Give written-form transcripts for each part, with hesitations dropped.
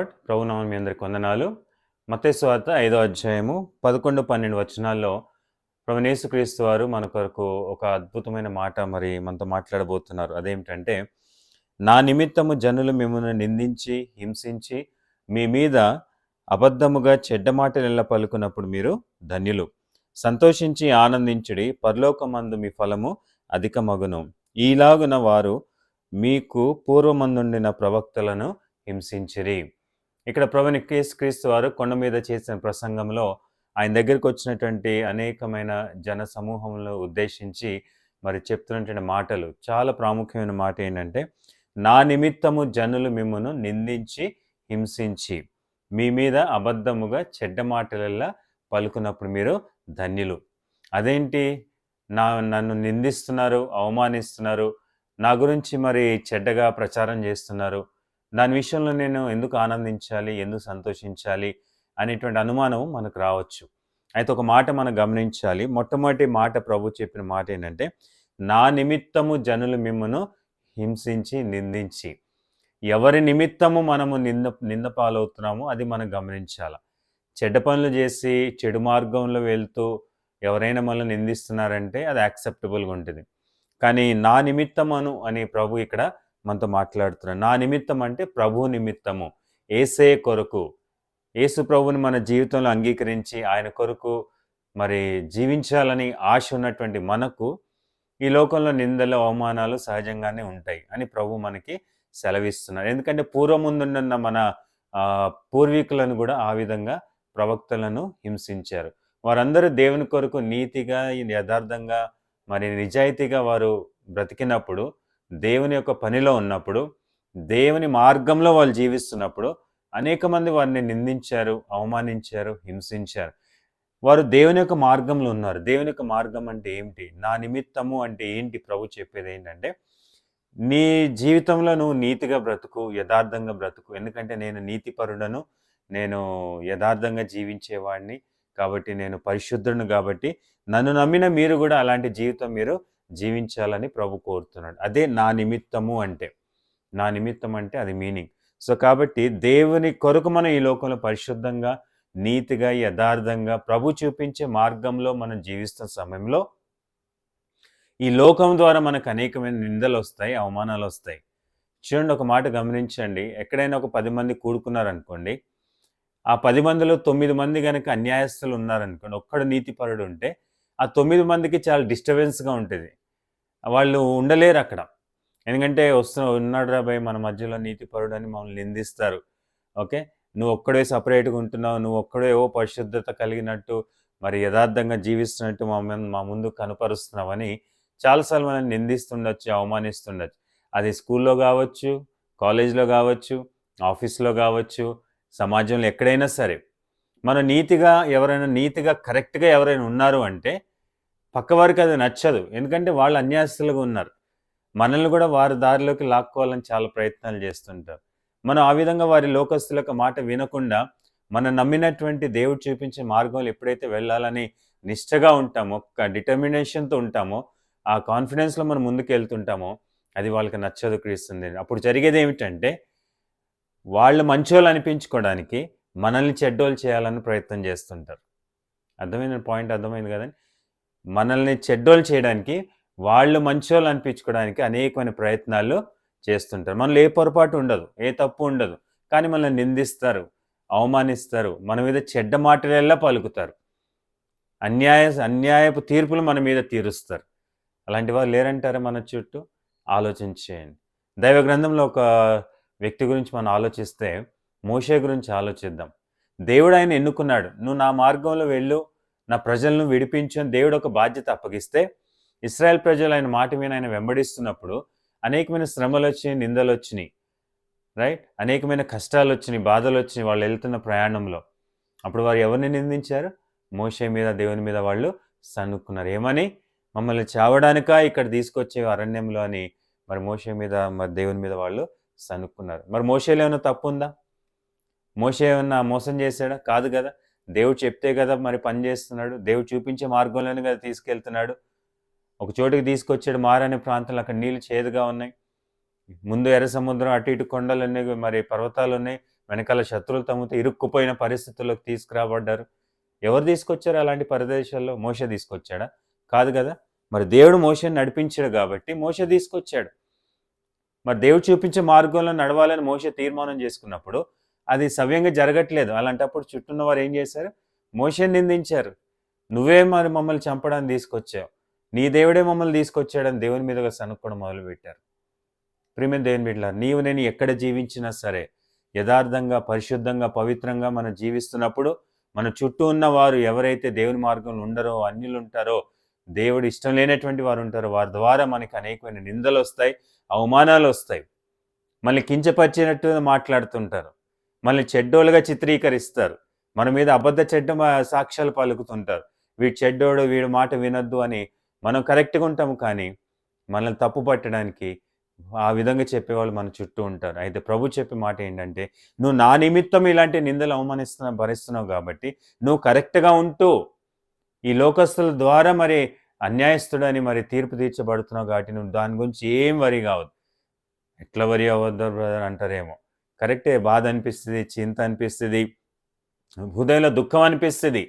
Lord. ప్రభునామం మీ అందరికి వందనాలు. మత్తయి సువార్త 5వ అధ్యాయము 11, 12 వచనాల్లో ప్రభువైన యేసుక్రీస్తు వారు మన కొరకు ఒక అద్భుతమైన మాట మనతో మాట్లాడబోతున్నారు. అదేమిటంటే, నా నిమిత్తము జనులు మిమ్మల్ని నిందించి, హింసించి, మీ మీద అబద్ధముగా చెడ్డ మాటలెల్ల పలుకున్నప్పుడు మీరు ధన్యులు. సంతోషించి ఆనందించుడి, పరలోకమందు మీ ఫలము అధికమగును. ఈలాగున వారు మీకు పూర్వమందుండిన ప్రవక్తలను హింసించిరి. ఇక్కడ ప్రభువైన యేసుక్రీస్తు వారు కొండ మీద చేసిన ప్రసంగంలో ఆయన దగ్గరికి వచ్చినటువంటి అనేకమైన జన సమూహములను ఉద్దేశించి చెప్తున్నటువంటి మాటలు చాలా ప్రాముఖ్యమైన మాట ఏంటంటే, నా నిమిత్తము జనులు మిమ్మును నిందించి హింసించి మీ మీద అబద్ధముగా చెడ్డ మాటలల్లా పలుకున్నప్పుడు మీరు ధన్యులు. అదేంటి, నన్ను నిందిస్తున్నారు, అవమానిస్తున్నారు, నా గురించి చెడ్డగా ప్రచారం చేస్తున్నారు, దాని విషయంలో నేను ఎందుకు ఆనందించాలి, ఎందుకు సంతోషించాలి అనేటువంటి అనుమానం మనకు రావచ్చు. అయితే ఒక మాట మనం గమనించాలి. మొట్టమొదటి మాట ప్రభు చెప్పిన మాట ఏంటంటే, నా నిమిత్తము జనులు మిమ్మును హింసించి నిందించి. ఎవరి నిమిత్తము మనము నింద పాలవుతున్నామో అది మనం గమనించాలి. చెడ్డ పనులు చేసి చెడు మార్గంలో వెళ్తూ ఎవరైనా మనల్ని నిందిస్తున్నారంటే అది యాక్సెప్టబుల్గా ఉంటుంది. కానీ నా నిమిత్తమను అని ప్రభు ఇక్కడ మనతో మాట్లాడుతున్నాడు. నా నిమిత్తం అంటే ప్రభు నిమిత్తము, యేసే కొరకు. యేసు ప్రభుని మన జీవితంలో అంగీకరించి ఆయన కొరకు జీవించాలని ఆశ ఉన్నటువంటి మనకు ఈ లోకంలో నిందలు, అవమానాలు సహజంగానే ఉంటాయి అని ప్రభు మనకి సెలవిస్తున్నారు. ఎందుకంటే పూర్వముందున్న మన పూర్వీకులను కూడా ఆ విధంగా ప్రవక్తలను హింసించారు. వారందరూ దేవుని కొరకు నీతిగా, యథార్థంగా, నిజాయితీగా వారు బ్రతికినప్పుడు, దేవుని యొక్క పనిలో ఉన్నప్పుడు, దేవుని మార్గంలో వాళ్ళు జీవిస్తున్నప్పుడు అనేక మంది వారిని నిందించారు, అవమానించారు, హింసించారు. వారు దేవుని యొక్క మార్గంలో ఉన్నారు. దేవుని యొక్క మార్గం అంటే ఏమిటి, నా నిమిత్తము అంటే ఏంటి? ప్రభు చెప్పేది ఏంటంటే, నీ జీవితంలో నువ్వు నీతిగా బ్రతుకు, యథార్థంగా బ్రతుకు. ఎందుకంటే నేను నీతిపరుడను, నేను యథార్థంగా జీవించేవాడిని కాబట్టి, నేను పరిశుద్ధుడును కాబట్టి నన్ను నమ్మిన మీరు కూడా అలాంటి జీవితం మీరు జీవించాలని ప్రభు కోరుతున్నాడు. అదే నా నిమిత్తము అంటే. నా నిమిత్తం అంటే అది మీనింగ్. సో కాబట్టి దేవుని కొరకు మనం ఈ లోకంలో పరిశుద్ధంగా, నీతిగా, యథార్థంగా ప్రభు చూపించే మార్గంలో మనం జీవిస్తున్న సమయంలో ఈ లోకం ద్వారా మనకు అనేకమైన నిందలు వస్తాయి, అవమానాలు వస్తాయి. చూడండి, ఒక మాట గమనించండి. ఎక్కడైనా ఒక 10 మంది కూడుకున్నారనుకోండి, ఆ 10 మందిలో 9 మంది కనుక అన్యాయస్తులు ఉన్నారనుకోండి, ఒక్కడు నీతిపరుడు ఉంటే ఆ 9 మందికి చాలా డిస్టర్బెన్స్గా ఉంటుంది. వాళ్ళు ఉండలేరు అక్కడ. ఎందుకంటే ఉన్నాడు రా భయ్ మన మధ్యలో నీతిపరుడు అని మమ్మల్ని నిందిస్తారు. ఓకే, నువ్వు ఒక్కడే సపరేట్గా ఉంటున్నావు, నువ్వు ఒక్కడే పరిశుద్ధత కలిగినట్టు, యథార్థంగా జీవిస్తున్నట్టు మా ముందు కనపరుస్తున్నావని చాలాసార్లు మనం నిందిస్తుండొచ్చు, అవమానిస్తుండొచ్చు. అది స్కూల్లో కావచ్చు, కాలేజీలో కావచ్చు, ఆఫీస్లో కావచ్చు, సమాజంలో ఎక్కడైనా సరే. మనం నీతిగా కరెక్ట్గా ఎవరైనా ఉన్నారు అంటే పక్కవారికి అది నచ్చదు. ఎందుకంటే వాళ్ళు అన్యాయస్తులుగా ఉన్నారు. మనల్ని కూడా వారి దారిలోకి లాక్కోవాలని చాలా ప్రయత్నాలు చేస్తుంటారు. మనం ఆ విధంగా వారి లోకస్తుల యొక్క మాట వినకుండా మనం నమ్మినటువంటి దేవుడు చూపించే మార్గంలో ఎప్పుడైతే వెళ్ళాలని నిష్టగా ఉంటామో, డిటర్మినేషన్తో ఉంటామో, ఆ కాన్ఫిడెన్స్లో మనం ముందుకు వెళ్తుంటామో అది వాళ్ళకి నచ్చదు క్రీస్తుంది. అప్పుడు జరిగేది ఏమిటంటే, వాళ్ళు మంచోళ్ళు అనిపించుకోవడానికి మనల్ని చెడ్డోళ్ళు చేయాలని ప్రయత్నం చేస్తుంటారు. అర్థమైన పాయింట్ అర్థమైంది కదండి. మనల్ని చెడ్డోళ్ళు చేయడానికి, వాళ్ళు మంచోళ్ళు అనిపించుకోవడానికి అనేకమైన ప్రయత్నాలు చేస్తుంటారు. మనలో ఏ పొరపాటు ఉండదు, ఏ తప్పు ఉండదు, కానీ మనల్ని నిందిస్తారు, అవమానిస్తారు, మన మీద చెడ్డ మాటలెల్లా పలుకుతారు, అన్యాయపు తీర్పులు మన మీద తీరుస్తారు. అలాంటి వారు లేరంటారా మన చుట్టూ? ఆలోచించేయండి. దైవ గ్రంథంలో ఒక వ్యక్తి గురించి మనం ఆలోచిస్తే మోషే గురించి ఆలోచిద్దాం. దేవుడు ఆయన ఎన్నుకున్నాడు. నువ్వు నా మార్గంలో వెళ్ళు, నా ప్రజలను విడిపించు అని దేవుడు ఒక బాధ్యత అప్పగిస్తే, ఇశ్రాయేల్ ప్రజలు ఆయన మాట విని ఆయన వెంబడిస్తున్నప్పుడు అనేకమైన శ్రమలు వచ్చినాయి, నిందలు వచ్చినాయి, రైట్? అనేకమైన కష్టాలు వచ్చినాయి, బాధలు వచ్చినాయి వాళ్ళు వెళ్తున్న ప్రయాణంలో. అప్పుడు వారు ఎవరిని నిందించారు? మోషే మీద, దేవుని మీద వాళ్ళు సనుక్కున్నారు. ఏమని? మమ్మల్ని చావడానికా ఇక్కడ తీసుకొచ్చే అరణ్యంలో అని మోషే మీద, దేవుని మీద వాళ్ళు సనుక్కున్నారు. మోషేలో ఏమైనా తప్పు ఉందా? మోషే ఏమన్నా మోసం చేశాడా? కాదు కదా. దేవుడు చెప్తే కదా పని చేస్తున్నాడు. దేవుడు చూపించే మార్గంలోనే కదా తీసుకెళ్తున్నాడు. ఒక చోటుకి తీసుకొచ్చాడు, మారనే ప్రాంతంలో. అక్కడ నీళ్ళు చేదుగా ఉన్నాయి. ముందు ఎర్ర సముద్రం, అటు ఇటు కొండలు ఉన్నాయి, పర్వతాలు ఉన్నాయి. వెనకాల శత్రువులు తమతో ఇరుక్కుపోయిన పరిస్థితుల్లోకి తీసుకురాబడ్డారు. ఎవరు తీసుకొచ్చారు అలాంటి ప్రదేశాల్లో? మోషే తీసుకొచ్చాడా? కాదు కదా! మరి దేవుడు మోషేని నడిపించాడు కాబట్టి మోషే తీసుకొచ్చాడు. మరి దేవుడు చూపించే మార్గంలో నడవాలని మోషే తీర్మానం చేసుకున్నప్పుడు అది సవ్యంగా జరగట్లేదు. అలాంటప్పుడు చుట్టూన్న వారు ఏం చేశారు? మోషేని నిందించారు. నువ్వే మరి మమ్మల్ని చంపడానికి తీసుకొచ్చావు. నీ దేవుడే మమ్మల్ని తీసుకొచ్చాడని దేవుని మీదగా సనుక్కోవడం మొదలుపెట్టారు. ప్రియమైన దేవుని బిడ్డలారా, నీవు నేను ఎక్కడ జీవించినా సరే యథార్థంగా, పరిశుద్ధంగా, పవిత్రంగా మనం జీవిస్తున్నప్పుడు మన చుట్టూ ఉన్న వారు ఎవరైతే దేవుని మార్గంలో ఉండరో, అన్యులు ఉంటారో, దేవుడు ఇష్టం లేనటువంటి వారు ఉంటారో, వారి ద్వారా మనకి అనేకమైన నిందలు వస్తాయి, అవమానాలు వస్తాయి. మళ్ళీ కించపరిచినట్టుగా మాట్లాడుతుంటారు. మళ్ళీ చెడ్డోలుగా చిత్రీకరిస్తారు. మన మీద చెడ్డ సాక్ష్యాలు పలుకుతుంటారు. వీడు చెడ్డోడు, వీడి మాట వినొద్దు అని మనం కరెక్ట్‌గా ఉంటాము. కానీ మనల్ని తప్పు పట్టడానికి ఆ విధంగా చెప్పేవాళ్ళు మన చుట్టూ ఉంటారు. అయితే ప్రభు చెప్పే మాట ఏంటంటే, నువ్వు నా నిమిత్తం ఇలాంటి నిందలు భరిస్తున్నావు కాబట్టి నువ్వు కరెక్ట్‌గా ఉంటూ ఈ లోకస్తుల ద్వారా మరి అన్యాయస్తుడని మరి తీర్పు తీర్చబడుతున్నావు కాబట్టి నువ్వు దాని గురించి ఏం వరి కావద్దు. ఎట్లా వరి అవ్వద్దు బ్రదర్ అంటారేమో. కరెక్టే, బాధ అనిపిస్తది, చింత అనిపిస్తది, హృదయంలో దుఃఖం అనిపిస్తది.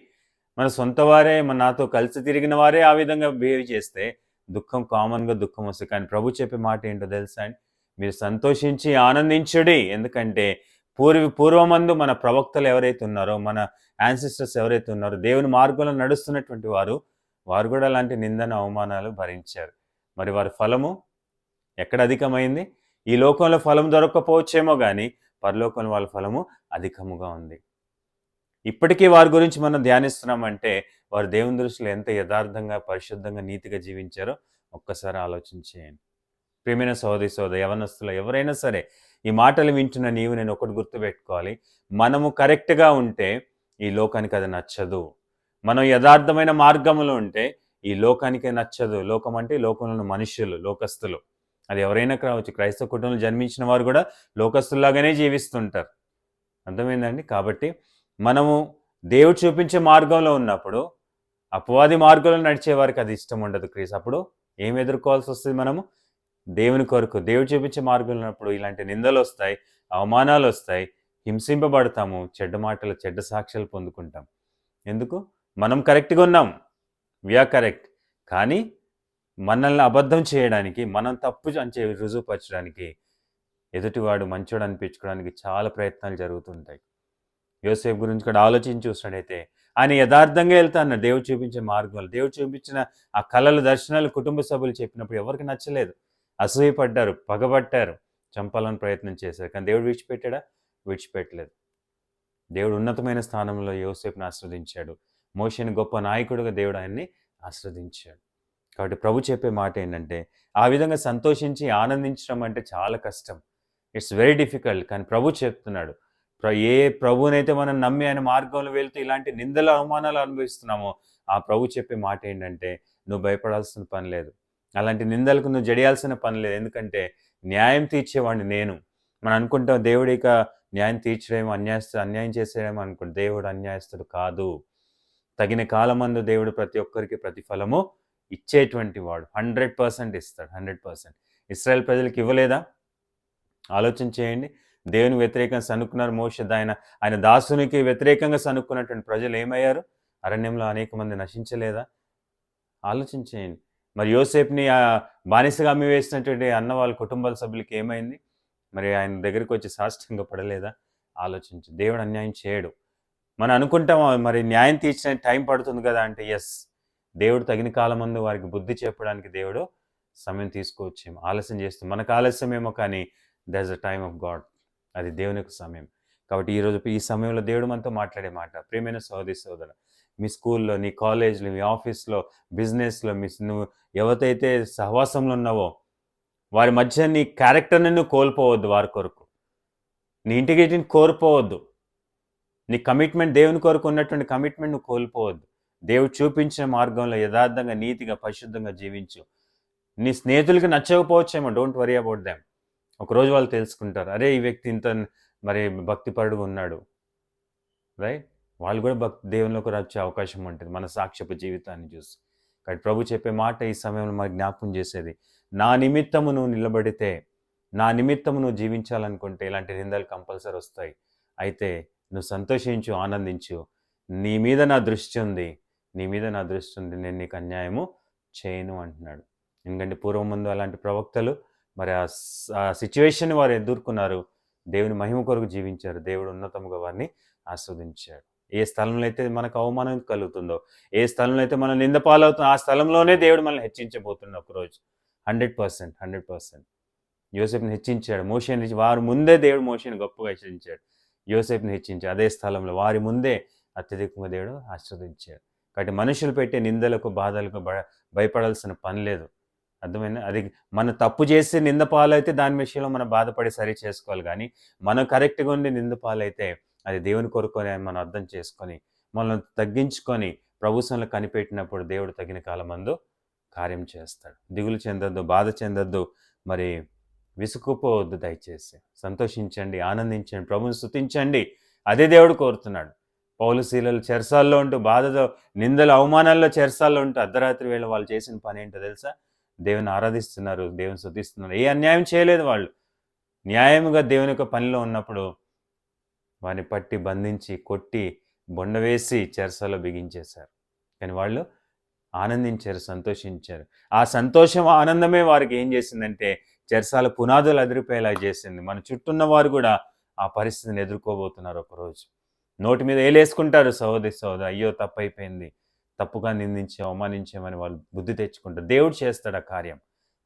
మన సొంత వారే నాతో కలిసి తిరిగిన వారే ఆ విధంగా బిహేవ్ చేస్తే దుఃఖం కామన్‌గా దుఃఖం వస్తది. కానీ ప్రభు చెప్పే మాట ఏంటో తెలుసా అండి? మీరు సంతోషించి ఆనందించుడి. ఎందుకంటే పూర్వమందు మన ప్రవక్తలు ఎవరైతే ఉన్నారో, మన యాన్సెస్టర్స్ ఎవరైతే ఉన్నారో, దేవుని మార్గంలో నడుస్తున్నటువంటి వారు కూడా అలాంటి నిందన, అవమానాలు భరించారు. మరి వారి ఫలము ఎక్కడ అధికమైంది? ఈ లోకంలో ఫలం దొరక్కపోవచ్చేమో గానీ, పరలోకంలో వాళ్ళ ఫలము అధికముగా ఉంది. ఇప్పటికీ వారి గురించి మనం ధ్యానిస్తున్నామంటే, వారు దేవుని దృష్టిలో ఎంత యథార్థంగా, పరిశుద్ధంగా, నీతిగా జీవించారో ఒక్కసారి ఆలోచన చేయండి. ప్రియమైన సోదరి, యవనస్తులు ఎవరైనా సరే, ఈ మాటలు వింటున్న నీవు నేను ఒకటి గుర్తుపెట్టుకోవాలి. మనము కరెక్ట్‌గా ఉంటే ఈ లోకానికి అది నచ్చదు. మనం యథార్థమైన మార్గంలో ఉంటే ఈ లోకానికే నచ్చదు. లోకం అంటే లోకంలో ఉన్న మనుష్యులు, లోకస్తులు. అది ఎవరైనా కావచ్చు. క్రైస్తవ కుటుంబంలో జన్మించిన వారు కూడా లోకస్తుల్లాగానే జీవిస్తుంటారు. అర్థమైందండి? కాబట్టి మనము దేవుడు చూపించే మార్గంలో ఉన్నప్పుడు, అపవాది మార్గంలో నడిచే వారికి అది ఇష్టం ఉండదు. అప్పుడు ఏం ఎదుర్కోవాల్సి వస్తుంది మనము? దేవుని కొరకు దేవుడు చూపించే మార్గంలో ఉన్నప్పుడు ఇలాంటి నిందలొస్తాయి, అవమానాలొస్తాయి, హింసింపబడతాము, చెడ్డ మాటలు, చెడ్డ సాక్ష్యాలు పొందుకుంటాం. ఎందుకు? మనం కరెక్ట్‌గా ఉన్నాం. We are correct. కానీ మనల్ని అబద్ధం చేయడానికి, మనం తప్పు అని రుజువుపరచడానికి ఎదుటివాడు మంచోడు అనిపించుకోవడానికి చాలా ప్రయత్నాలు జరుగుతుంటాయి. యోసేపు గురించి కూడా ఆలోచించి చూసినట్టయితే ఆయన యథార్థంగా వెళ్తా అన్నాడు దేవుడు చూపించే మార్గంలో. దేవుడు చూపించిన ఆ కళలు, దర్శనాలు కుటుంబ సభ్యులు చెప్పినప్పుడు ఎవరికి నచ్చలేదు. అసూయపడ్డారు, పగబట్టారు, చంపాలని ప్రయత్నం చేశారు. కానీ దేవుడు విడిచిపెట్టాడా? విడిచిపెట్టలేదు. దేవుడు ఉన్నతమైన స్థానంలో యోసేపుని ఆశీర్వదించాడు. మోషేని గొప్ప నాయకుడిగా దేవుడు ఆయన్ని ఆశీర్వదించాడు. కాబట్టి ప్రభు చెప్పే మాట ఏంటంటే, ఆ విధంగా సంతోషించి ఆనందించడం అంటే చాలా కష్టం. It's very difficult. కానీ ప్రభు చెప్తున్నాడు, ఏ ప్రభువునైతే మనం నమ్మి ఆయన మార్గంలో వెళ్తూ ఇలాంటి నిందలు, అవమానాలు అనుభవిస్తున్నామో, ఆ ప్రభు చెప్పే మాట ఏంటంటే, నువ్వు భయపడాల్సిన పని లేదు. అలాంటి నిందలకు నువ్వు జడియాల్సిన పని లేదు. ఎందుకంటే న్యాయం తీర్చేవాడిని నేను. మనం అనుకుంటాం దేవుడు ఇక న్యాయం తీర్చడేమో, అన్యాయం చేసేయడేమో అనుకుంటాం. దేవుడు అన్యాయస్తుడు కాదు. తగిన కాలమందు దేవుడు ప్రతి ఒక్కరికి ప్రతిఫలము ఇచ్చేటువంటి వాడు. 100% ఇస్తాడు. 100%. ఇశ్రాయేల్ ప్రజలకు ఇవ్వలేదా? ఆలోచన చేయండి. దేవునికి వ్యతిరేకంగా సనుక్కున్నారు మోషే. ఆయన దాసునికి వ్యతిరేకంగా సనుక్కున్నటువంటి ప్రజలు ఏమయ్యారు? అరణ్యంలో అనేక మంది నశించలేదా? ఆలోచన చేయండి. మరి యోసేపుని బానిసగా అమ్మివేసినటువంటి అన్న వాళ్ళ కుటుంబాల సభ్యులకి ఏమైంది? మరి ఆయన దగ్గరికి వచ్చి సాష్టాంగ పడలేదా? ఆలోచించు. దేవుడు అన్యాయం చేయడు. మనం అనుకుంటాం మరి న్యాయం తీర్చిన టైం పడుతుంది కదా అంటే, యెస్, దేవుడు తగిన కాలమందు వారికి బుద్ధి చెప్పడానికి దేవుడు సమయం తీసుకోవచ్చేమో. ఆలస్యం చేస్తాం. మనకు ఆలస్యమేమో, కానీ there is a time of God. అది దేవుని యొక్క సమయం. కాబట్టి ఈరోజు ఈ సమయంలో దేవుడు మనతో మాట్లాడే మాట, ప్రియమైన సోదరా, మీ స్కూల్లో, నీ కాలేజ్‌లో, మీ ఆఫీస్‌లో, బిజినెస్‌లో, నువ్వు ఎవరితోయితే సహవాసంలో ఉన్నావో వారి మధ్య నీ క్యారెక్టర్‌ని నువ్వు కోల్పోవద్దు. వారి కొరకు నీ ఇంటిగ్రిటీని కోల్పోవద్దు. నీ కమిట్మెంట్, దేవుని కొరకు ఉన్నటువంటి కమిట్మెంట్ నువ్వు కోల్పోవద్దు. దేవుడు చూపించిన మార్గంలో యథార్థంగా, నీతిగా, పరిశుద్ధంగా జీవించు. నీ స్నేహితులకి నచ్చకపోవచ్చేమో, డోంట్ వరీ అబౌట్ దెమ్. ఒకరోజు వాళ్ళు తెలుసుకుంటారు, అరే ఈ వ్యక్తి ఇంత మరి భక్తిపరుడుగా ఉన్నాడు, రైట్? వాళ్ళు కూడా దేవునిలోకి వచ్చే అవకాశం ఉంటుంది మన సాక్ష్యపు జీవితాన్ని చూసి. కాబట్టి ప్రభు చెప్పే మాట ఈ సమయంలో మనకు జ్ఞాపకం చేసేది, నా నిమిత్తము నువ్వు నిలబడితే, నా నిమిత్తము నువ్వు జీవించాలనుకుంటే ఇలాంటి నిందలు కంపల్సరీ వస్తాయి. అయితే నువ్వు సంతోషించు, ఆనందించు. నీ మీద నా దృష్టి ఉంది. నీ మీద నా దృష్టి ఉంది. నేను నీకు అన్యాయము చేయను అంటున్నాడు. ఎందుకంటే పూర్వం ముందు అలాంటి ప్రవక్తలు మరి ఆ సిట్యుయేషన్‌ని వారు ఎదుర్కొన్నారు. దేవుని మహిమ కొరకు జీవించారు. దేవుడు ఉన్నతముగా వారిని ఆస్వాదించాడు. ఏ స్థలంలో అయితే మనకు అవమానం కలుగుతుందో, ఏ స్థలంలో అయితే మనం నింద పాలవుతుందో, ఆ స్థలంలోనే దేవుడు మనల్ని హెచ్చించబోతున్నాడు ఒకరోజు. 100%, 100%. యోసేపుని హెచ్చించాడు. మోషేని వారి ముందే దేవుడు మోషేని గొప్పగా హెచ్చించాడు. యోసేపుని హెచ్చించి అదే స్థలంలో వారి ముందే అత్యధికంగా దేవుడు ఆశీర్వదించాడు. కాబట్టి మనుషులు పెట్టే నిందలకు, బాధలకు భయపడాల్సిన పని లేదు. అర్థమైందా? అది మనం తప్పు చేసి నింద పాలైతే దాని విషయంలో మనం బాధపడి సరి చేసుకోవాలి గానీ, మనం కరెక్ట్‌గా ఉండి నింద పాలైతే అది దేవుని కొరకు అని మనం అర్థం చేసుకొని, మనల్ని తగ్గించుకొని ప్రభు సన్నిధిలో కనిపెట్టినప్పుడు దేవుడు తగిన కాలమందు కార్యం చేస్తాడు. దిగులు చెందొద్దు, బాధ చెందొద్దు, మరి విసుగుపోవద్దు దయచేసి. సంతోషించండి, ఆనందించండి, ప్రభువుని స్తుతించండి. అదే దేవుడు కోరుతున్నాడు. పౌలు, సీలలు చెరసాల్లో ఉంటూ బాధతో, నిందలు, అవమానాల్లో చెరసాల్లో ఉంటూ అర్ధరాత్రి వేళ వాళ్ళు చేసిన పనేంటో తెలుసా? దేవుని ఆరాధిస్తున్నారు, దేవుని స్తుతిస్తున్నారు. ఏ అన్యాయం చేయలేదు వాళ్ళు. న్యాయముగా దేవుని యొక్క పనిలో ఉన్నప్పుడు వారిని పట్టి, బంధించి, కొట్టి, బొండవేసి చెరసాలలో బిగించేశారు. కానీ వాళ్ళు ఆనందించారు, సంతోషించారు. ఆ సంతోషం, ఆనందమే వారికి ఏం చేసిందంటే చెరసాల పునాదులు అదిరిపోయేలా చేసింది. మన చుట్టూ ఉన్న వారు కూడా ఆ పరిస్థితిని ఎదుర్కోబోతున్నారు ఒకరోజు. నోటి మీద ఏలేసుకుంటారు సహోదరి, సహోదరు. అయ్యో! తప్పైపోయింది. తప్పుగా నిందించాం, అవమానించామని వాళ్ళు బుద్ధి తెచ్చుకుంటారు. దేవుడు చేస్తాడు ఆ కార్యం.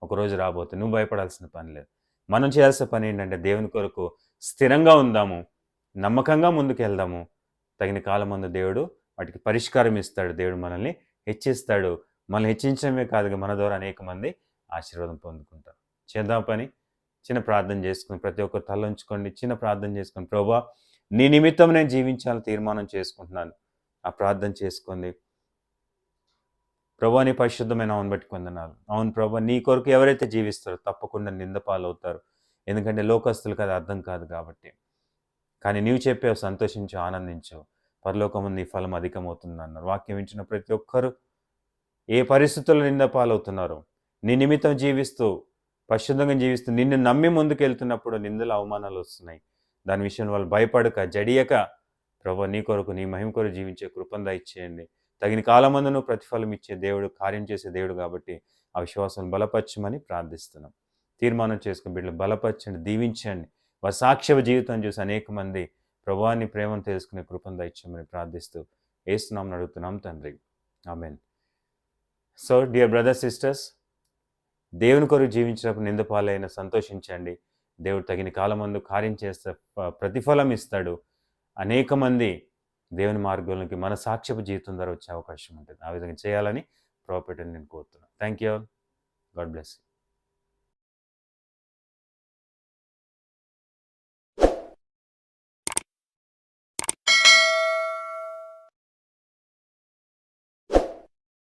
ఒకరోజు రాబోతుంది. నువ్వు భయపడాల్సిన పని లేదు. మనం చేయాల్సిన పని ఏంటంటే దేవుని కొరకు స్థిరంగా ఉందాము. నమ్మకంగా ముందుకెళ్దాము. తగిన కాలమందు దేవుడు వాటికి పరిష్కారం ఇస్తాడు. దేవుడు మనల్ని హెచ్చిస్తాడు. మనల్ని హెచ్చించడమే కాదుగా మన ద్వారా అనేక మంది ఆశీర్వాదం పొందుకుంటారు. చేద్దాం పని. చిన్న ప్రార్థన చేసుకొని ప్రతి ఒక్కరు తలంచుకోండి. చిన్న ప్రార్థన చేసుకొని, ప్రభువా నీ నిమిత్తం నేను జీవించాలని తీర్మానం చేసుకుంటున్నాను. ఆ ప్రార్థన చేసుకోండి. ప్రభువా నీ పరిశుద్ధమైన నామమును బట్టి వందనాలు. అవును ప్రభువా, నీ కొరకు ఎవరైతే జీవిస్తారో తప్పకుండా నింద పాలవుతారు. ఎందుకంటే లోకస్తులకు అది అర్థం కాదు కాబట్టి. కానీ నీవు చెప్పావు, సంతోషించు, ఆనందించు. పరలోకమందు నీ ఫలం అధికమవుతుందన్నారు. వాక్యం వింటున్న ప్రతి ఒక్కరు ఏ పరిస్థితుల్లో నింద పాలవుతున్నారో, నీ నిమిత్తం జీవిస్తూ, పరిశుద్ధంగా జీవిస్తూ, నిన్ను నమ్మి ముందుకెళ్తున్నప్పుడు నిందలు, అవమానాలు వస్తున్నాయి. దాని విషయంలో వాళ్ళు భయపడక, జడియక, ప్రభువా నీ కొరకు, నీ మహిమ కొరకు జీవించే కృపను దయచేయండి. తగిన కాలమందు నువ్వు ప్రతిఫలం ఇచ్చే దేవుడు, కార్యం చేసే దేవుడు కాబట్టి ఆ విశ్వాసాన్ని బలపరచమని ప్రార్థిస్తున్నాం. తీర్మానం చేసుకుని బిడ్డలు బలపరచండి, దీవించండి. వారి సాక్ష్య జీవితం చూసి అనేక మంది ప్రభువా నీ ప్రేమను తెలుసుకునే కృపను దయచేయమని ప్రార్థిస్తూ యేసు నామమున అడుగుతున్నాం తండ్రి. ఆమేన్. సో డియర్ బ్రదర్స్, సిస్టర్స్, దేవుని కొరకు జీవించినప్పుడు నింద పాలైన సంతోషించండి. దేవుడు తగిన కాలమందు కార్యం చేస్తే ప్రతిఫలం ఇస్తాడు. అనేక మంది దేవుని మార్గంలోకి మన సాక్ష్యపు జీవితం ద్వారా వచ్చే అవకాశం ఉంటుంది. ఆ విధంగా చేయాలని ప్రభువు పేరిట నేను కోరుతున్నాను. Thank you all. God bless you.